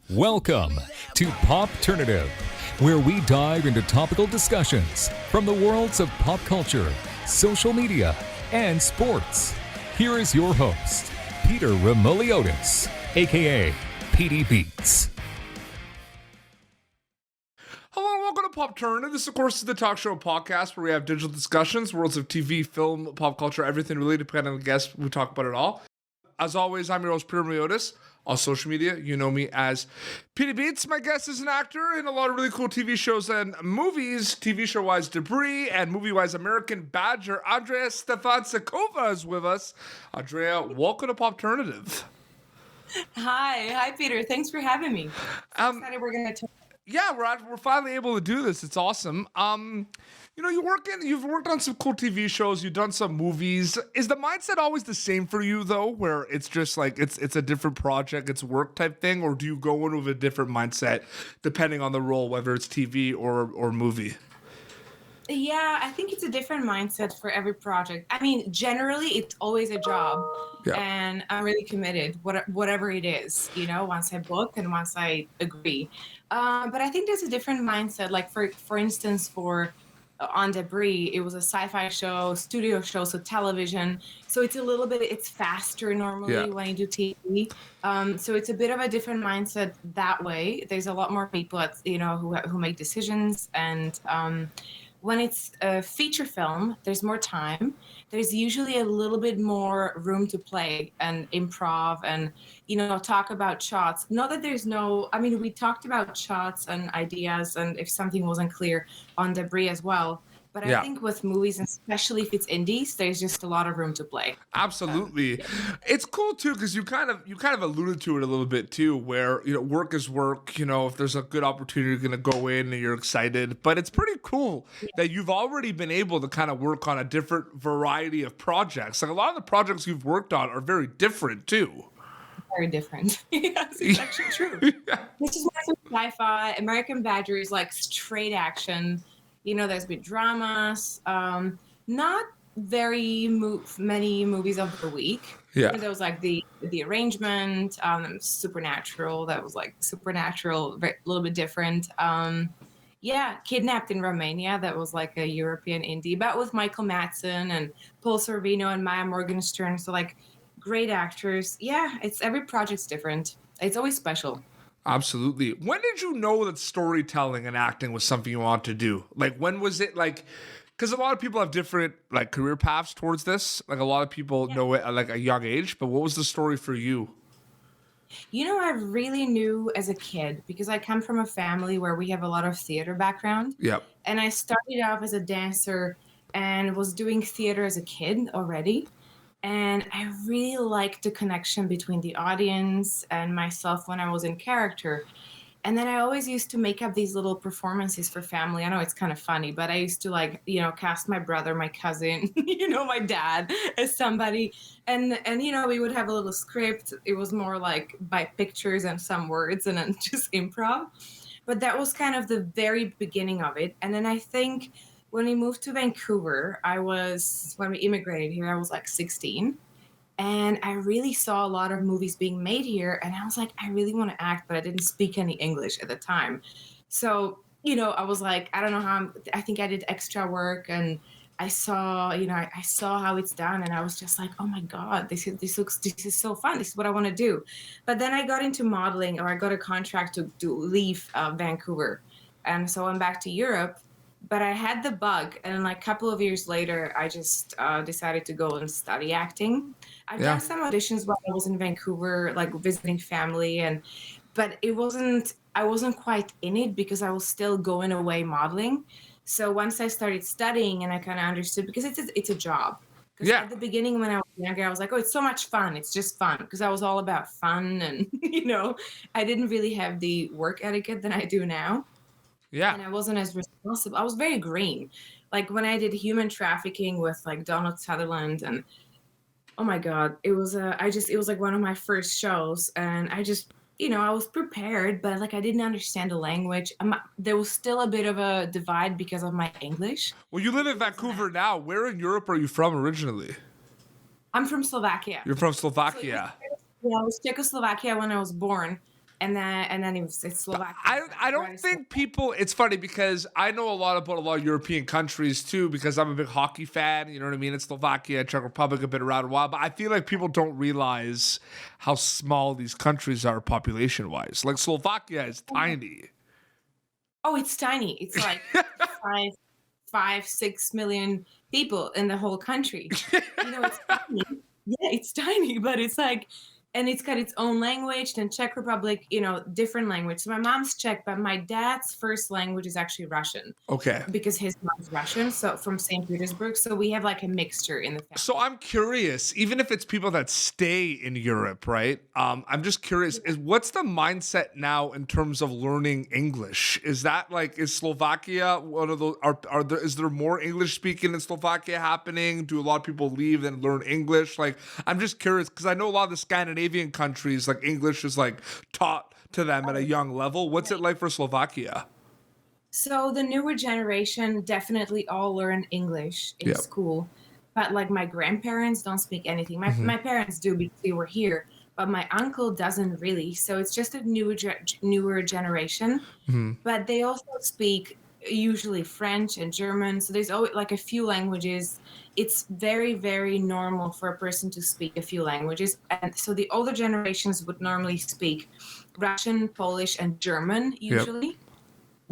Welcome to Popternative, where we dive into topical discussions from the worlds of pop culture, social media, and sports. Here is your host, Peter Remoliotis, aka PD Beats. Hello and welcome to Popternative. This, of course, is the talk show podcast where we have digital discussions, worlds of TV, film, pop culture, everything related, depending on the guest. We talk about it all. As always, I'm your host, Peter Remoliotis. On social media, you know me as PD Beats. My guest is an actor in a lot of really cool TV shows and movies. TV show-wise, Debris, and movie-wise, American Badger. Andrea Stefancikova is with us. Andrea, welcome to Popternative. Hi, Peter. Thanks for having me. I'm excited we're going to talk. Yeah, we're finally able to do this. It's awesome. You've worked on some cool TV shows. You've done some movies. Is the mindset always the same for you though, where it's just like it's a different project, it's work type thing, or do you go in with a different mindset depending on the role, whether it's TV or movie? Yeah, I think it's a different mindset for every project. I mean, generally, it's always a job, and I'm really committed, whatever it is, once I book and once I agree. But I think there's a different mindset. Like, for instance, on Debris, it was a sci-fi show, studio show, so television. So it's faster normally when you do TV. So it's a bit of a different mindset that way. There's a lot more people, who make decisions, and when it's a feature film, there's more time. There's usually a little bit more room to play and improv and, talk about shots. Not that we talked about shots and ideas and if something wasn't clear on Debris as well. But I think with movies, and especially if it's indies, there's just a lot of room to play. Absolutely. It's cool too, because you kind of alluded to it a little bit too, where, work is work. If there's a good opportunity, you're going to go in and you're excited. But it's pretty cool that you've already been able to kind of work on a different variety of projects. Like a lot of the projects you've worked on are very different too. Very different. Yes, it's actually true. Which is why sci-fi, American Badger is like straight action. There's been dramas, not very many movies of the week. Yeah. There was like the Arrangement, Supernatural. That was like Supernatural, a little bit different. Kidnapped in Romania. That was like a European indie, but with Michael Madsen and Paul Sorvino and Maya Morgenstern. So like great actors. Yeah, every project's different. It's always special. Absolutely. When did you know that storytelling and acting was something you wanted to do? Like, when was it like, because a lot of people have different like career paths towards this. Like a lot of people know it at like a young age, but what was the story for you? I really knew as a kid because I come from a family where we have a lot of theater background. Yep. And I started off as a dancer and was doing theater as a kid already. And I really liked the connection between the audience and myself when I was in character. And then I always used to make up these little performances for family. I know it's kind of funny, but I used to cast my brother, my cousin, my dad as somebody. And we would have a little script. It was more like by pictures and some words and then just improv. But that was kind of the very beginning of it. And then I think when we moved to Vancouver, when we immigrated here, I was like 16. And I really saw a lot of movies being made here. And I was like, I really want to act, but I didn't speak any English at the time. So, I was like, I don't know I think I did extra work and I saw how it's done. And I was just like, oh my God, this is so fun. This is what I want to do. But then I got into modeling, or I got a contract to leave Vancouver. And so I'm back to Europe. But I had the bug, and like a couple of years later, I just decided to go and study acting. I've done some auditions while I was in Vancouver, like visiting family, but I wasn't quite in it because I was still going away modeling. So once I started studying, and I kind of understood, because it's a job. Because at the beginning when I was younger, I was like, oh, it's so much fun. It's just fun, because I was all about fun, and I didn't really have the work etiquette that I do now. Yeah. And I wasn't as responsible. I was very green. Like when I did human trafficking with like Donald Sutherland, and oh my God, it was like one of my first shows, and I just, I was prepared, but like I didn't understand the language. There was still a bit of a divide because of my English. Well, you live in Vancouver now. Where in Europe are you from originally? I'm from Slovakia. You're from Slovakia. So, I was Czechoslovakia when I was born. and then it's Slovakia. I don't think people. It's funny because I know a lot about a lot of European countries too, because I'm a big hockey fan. You know what I mean? It's Slovakia, Czech Republic, have been around a while, but I feel like people don't realize how small these countries are population wise. Like Slovakia is tiny. Oh, it's tiny. It's like 6 million people in the whole country. It's tiny. Yeah, it's tiny, but it's like, and it's got its own language. Then Czech Republic, different language. So my mom's Czech, but my dad's first language is actually Russian. Okay. Because his mom's Russian, so from St. Petersburg. So we have like a mixture in the family. So I'm curious, even if it's people that stay in Europe, right? I'm just curious, what's the mindset now in terms of learning English? Is Slovakia one of those? Is there more English speaking in Slovakia happening? Do a lot of people leave and learn English? Like, I'm just curious because I know a lot of the Scandinavian countries, like English is like taught to them at a young level. What's it like for Slovakia? So the newer generation definitely all learn English in school, but like my grandparents don't speak anything. My parents do because they were here, but my uncle doesn't really. So it's just a newer generation, but they also speak usually French and German. So there's always like a few languages. It's very, very normal for a person to speak a few languages. And so the older generations would normally speak Russian, Polish, and German usually.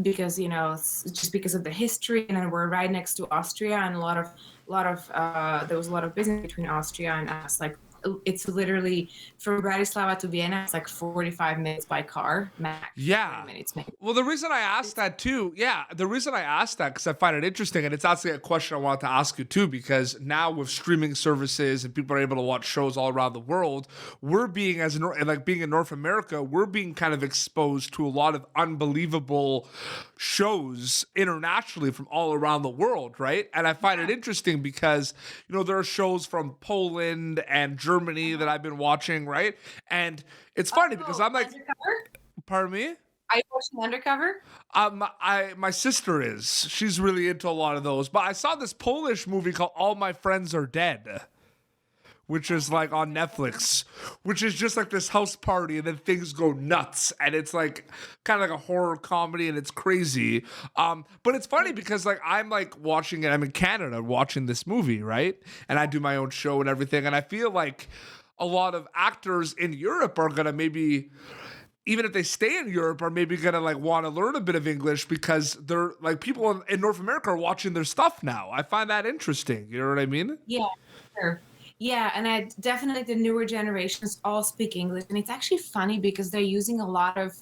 Because it's just because of the history, and then we're right next to Austria, and there was a lot of business between Austria and us. Like it's literally from Bratislava to Vienna, it's like 45 minutes by car max. 40 minutes maybe. Well, the reason I asked that too, because I find it interesting, and it's actually a question I wanted to ask you too, because now with streaming services and people are able to watch shows all around the world, we're being being in North America, we're being kind of exposed to a lot of unbelievable shows internationally from all around the world, right? And I find it interesting because there are shows from Poland and Germany that I've been watching, right? And it's funny because I'm like, Undercover? pardon me? Are you watching Undercover? My sister is. She's really into a lot of those. But I saw this Polish movie called All My Friends Are Dead, which is like on Netflix, which is just like this house party and then things go nuts. And it's like kind of like a horror comedy and it's crazy. But it's funny because like I'm like watching it. I'm in Canada watching this movie, right? And I do my own show and everything. And I feel like a lot of actors in Europe are going to maybe, even if they stay in Europe, are maybe going to like want to learn a bit of English because they're like people in North America are watching their stuff now. I find that interesting. You know what I mean? Yeah, sure. Yeah, and I definitely the newer generations all speak English, and it's actually funny because they're using a lot of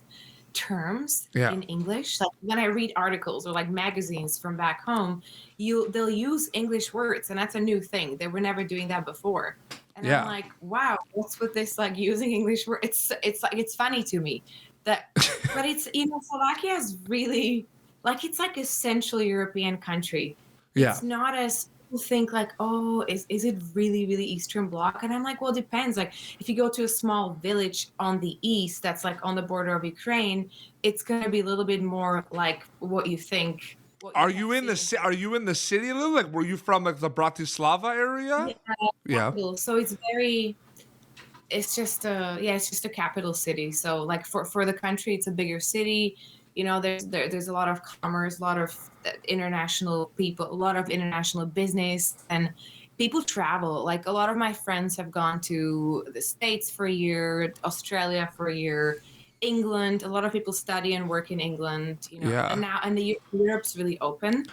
terms in English. Like when I read articles or like magazines from back home, they'll use English words, and that's a new thing. They were never doing that before. And I'm like, wow, what's with this like using English words? It's funny to me that, but it's Slovakia is really like it's like a Central European country. Yeah, it's not as people think like, oh, is it really, really Eastern Bloc? And I'm like, well, it depends. Like if you go to a small village on the east that's like on the border of Ukraine, it's going to be a little bit more like what you think. Are you in the city, Lou? Like, were you from like the Bratislava area? Yeah. So it's just a capital city. So like for the country, it's a bigger city. There's a lot of commerce, a lot of international people, a lot of international business, and people travel. Like a lot of my friends have gone to the States for a year, Australia for a year, England. A lot of people study and work in England, and now Europe's really open.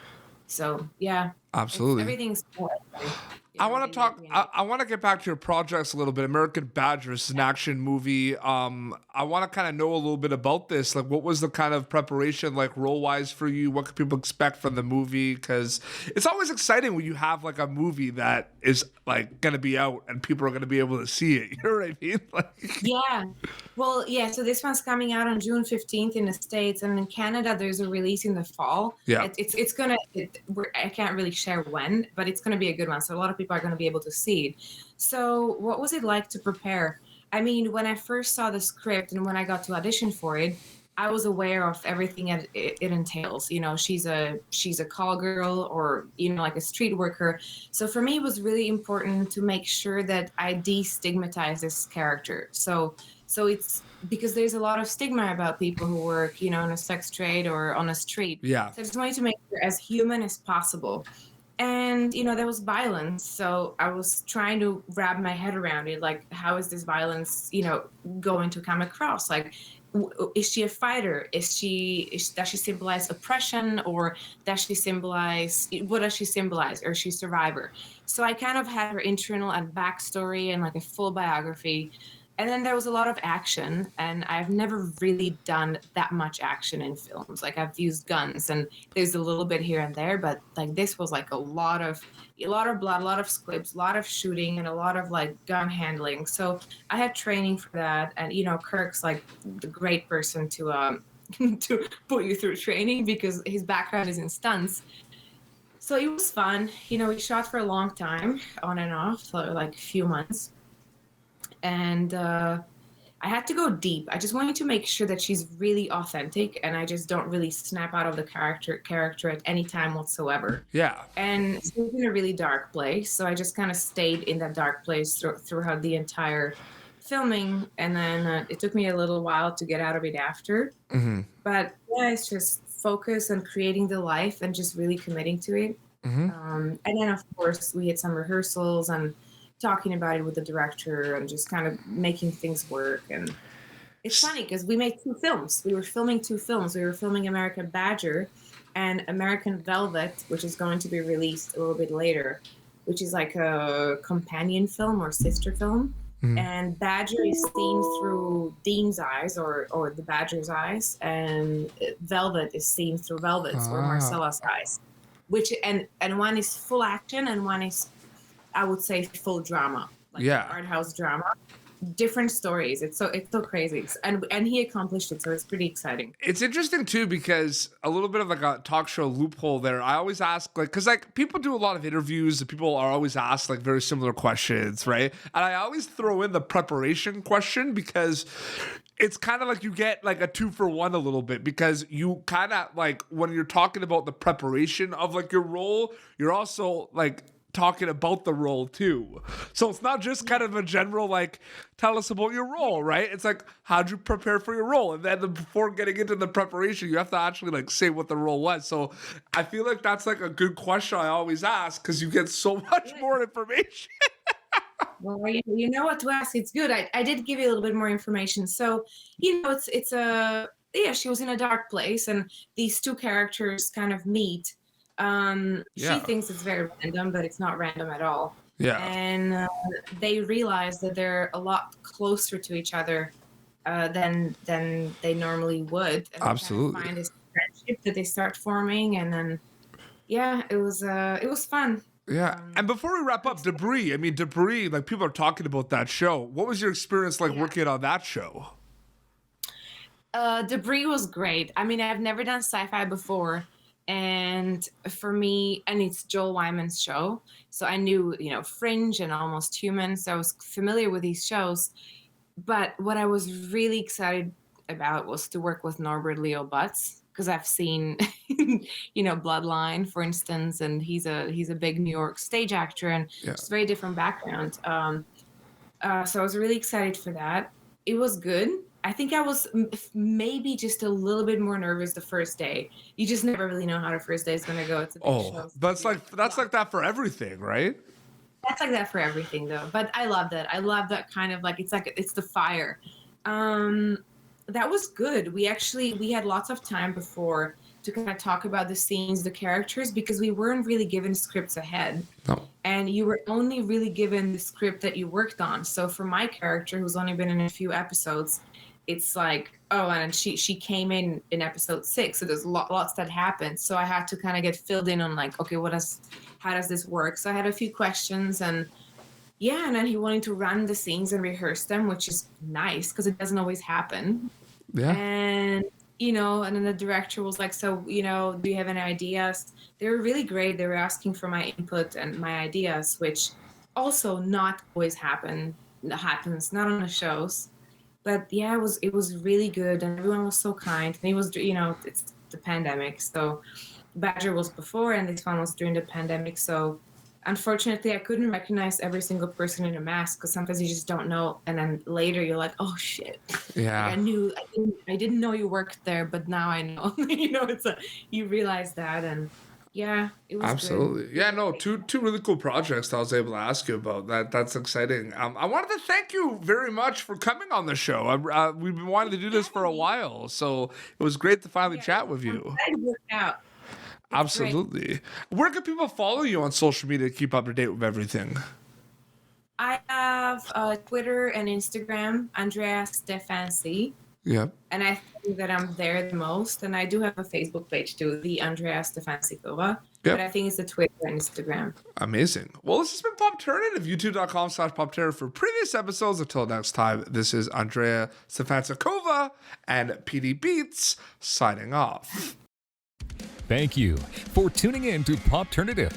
So yeah, absolutely, everything's more open. I want to talk. I want to get back to your projects a little bit. American Badgers is an action movie. I want to kind of know a little bit about this. Like, what was the kind of preparation, like role wise, for you? What can people expect from the movie? Because it's always exciting when you have like a movie that is like going to be out and people are going to be able to see it. You know what I mean? Like, yeah. Well, yeah. So this one's coming out on June 15th in the States, and in Canada, there's a release in the fall. Yeah. I can't really share when, but it's gonna be a good one. So a lot of people are gonna be able to see it. So what was it like to prepare? I mean, when I first saw the script and when I got to audition for it, I was aware of everything it entails. She's a call girl or, like a street worker. So for me, it was really important to make sure that I destigmatize this character. So So it's because there's a lot of stigma about people who work, in a sex trade or on a street. Yeah. So I just wanted to make it as human as possible. And, there was violence. So I was trying to wrap my head around it. Like, how is this violence, going to come across? Like, is she a fighter? Does she symbolize oppression, or what does she symbolize? Or is she a survivor? So I kind of had her internal and backstory and like a full biography. And then there was a lot of action, and I've never really done that much action in films. Like, I've used guns, and there's a little bit here and there, but like this was like a lot of blood, a lot of squibs, a lot of shooting, and a lot of like gun handling. So I had training for that, and Kirk's like the great person to to put you through training because his background is in stunts. So it was fun. We shot for a long time, on and off, for like a few months. And I had to go deep. I just wanted to make sure that she's really authentic, and I just don't really snap out of the character at any time whatsoever. Yeah. And she's in a really dark place, so I just kind of stayed in that dark place throughout the entire filming, and then it took me a little while to get out of it after. Mm-hmm. But yeah, it's just focus on creating the life and just really committing to it. Mm-hmm. And then, of course, we had some rehearsals and talking about it with the director and just kind of making things work. And it's funny because we made 2 films. We were filming 2 films. We were filming American Badger and American Velvet, which is going to be released a little bit later, which is like a companion film or sister film. Mm-hmm. And Badger is seen through Dean's eyes or the Badger's eyes, and Velvet is seen through Velvet's or Marcella's eyes. Which and one is full action and one is, I would say, full drama, like art house drama. Different stories. It's so crazy, and he accomplished it, so it's pretty exciting. It's interesting too because a little bit of like a talk show loophole there. I always ask because people do a lot of interviews and people are always asked like very similar questions, right? And I always throw in the preparation question because it's kind of like you get like a 2-for-1 a little bit because you kind of like when you're talking about the preparation of like your role, you're also like talking about the role too. So it's not just kind of a general like tell us about your role, right? It's like how'd you prepare for your role, and then before getting into the preparation you have to actually like say what the role was. So I feel like that's like a good question I always ask because you get so much more information. Well, you know what to ask. It's good. I did give you a little bit more information. So it's a she was in a dark place and these 2 characters kind of meet. She thinks it's very random, but it's not random at all. Yeah. And they realize that they're a lot closer to each other than they normally would. And absolutely. Kind of find this friendship that they start forming, and then it was fun. Yeah. And before we wrap up, Debris, like people are talking about that show. What was your experience like working on that show? Debris was great. I mean, I've never done sci-fi before. And for me, and it's Joel Wyman's show. So I knew, Fringe and Almost Human. So I was familiar with these shows. But what I was really excited about was to work with Norbert Leo Butz, because I've seen, Bloodline, for instance, and he's a big New York stage actor and just very different background. So I was really excited for that. It was good. I think I was maybe just a little bit more nervous the first day. You just never really know how the first day is going to go. It's a big show. That's like that for everything, right? That's like that for everything, though. But I love that. I love that kind of it's the fire. That was good. We had lots of time before to kind of talk about the scenes, the characters, because we weren't really given scripts ahead. No. And you were only really given the script that you worked on. So for my character, who's only been in a few episodes, it's like, and she came in episode 6, so there's lots that happened. So I had to kind of get filled in on like, okay, how does this work? So I had a few questions, and then he wanted to run the scenes and rehearse them, which is nice because it doesn't always happen. Yeah. And and then the director was like, so do you have any ideas? They were really great. They were asking for my input and my ideas, which also not always happens, not on the shows. But it was really good, and everyone was so kind. And it was, it's the pandemic, so Badger was before, and this one was during the pandemic. So unfortunately, I couldn't recognize every single person in a mask because sometimes you just don't know. And then later you're like, oh shit. Yeah. Like I didn't know you worked there, but now I know. You realize that, and yeah, it was Absolutely. good. Yeah, no, two really cool projects that I was able to ask you about. That's exciting. I wanted to thank you very much for coming on the show. We've been wanting to do this for a while, so it was great to finally chat with you. I'm glad it worked out. It's Absolutely. Great. Where can people follow you on social media to keep up to date with everything? I have Twitter and Instagram, Andrea Stefancikova. Yeah. And I think that I'm there the most. And I do have a Facebook page too, the Andrea Stefancikova. But I think it's the Twitter and Instagram. Amazing. Well, this has been Popternative, youtube.com/Popternative for previous episodes. Until next time, this is Andrea Stefancikova and PD Beats signing off. Thank you for tuning in to Popternative.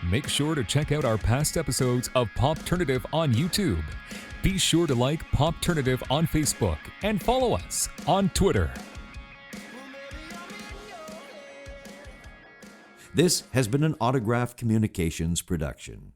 Make sure to check out our past episodes of Popternative on YouTube. Be sure to like Popternative on Facebook and follow us on Twitter. This has been an Autograph Communications production.